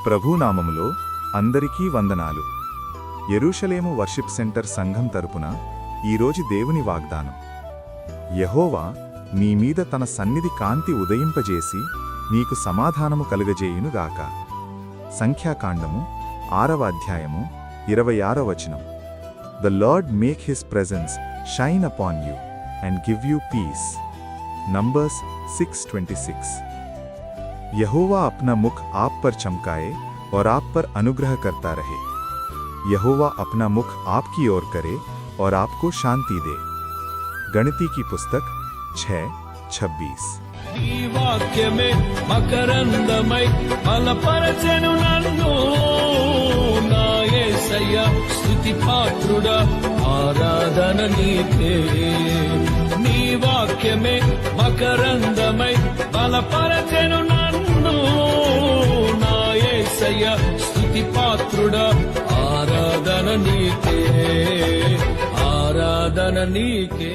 ప్రభునామములో అందరికీ వందనాలు. యెరూషలేము వర్షిప్ సెంటర్ సంఘం తరపున ఈరోజు దేవుని వాగ్దానం. యెహోవా నీ మీద తన సన్నిధి కాంతి ఉదయింపజేసి నీకు సమాధానము కలుగజేయునుగాక. సంఖ్యాకాండము 6వ అధ్యాయము 26వ వచనం. The Lord make his presence shine upon you and give you peace. Numbers 6:26. यहोवा अपना मुख आप पर चमकाए और आप पर अनुग्रह करता रहे. यहोवा अपना मुख आपकी ओर करे और आपको शांति दे. गणिती की पुस्तक 6:26. ఈ వాక్యమే మకరందమై బలపరచెను నన్ను, నా యేసయ్య స్తుతి పాత్రుడా, ఆరాధన నీకే. నీ వాక్యమే మకరందమై బలపరచెను నన్ను, నా యేసయ్య స్తుతి పాత్రుడా, ఆరాధన నీకే, ఆరాధన నీకే.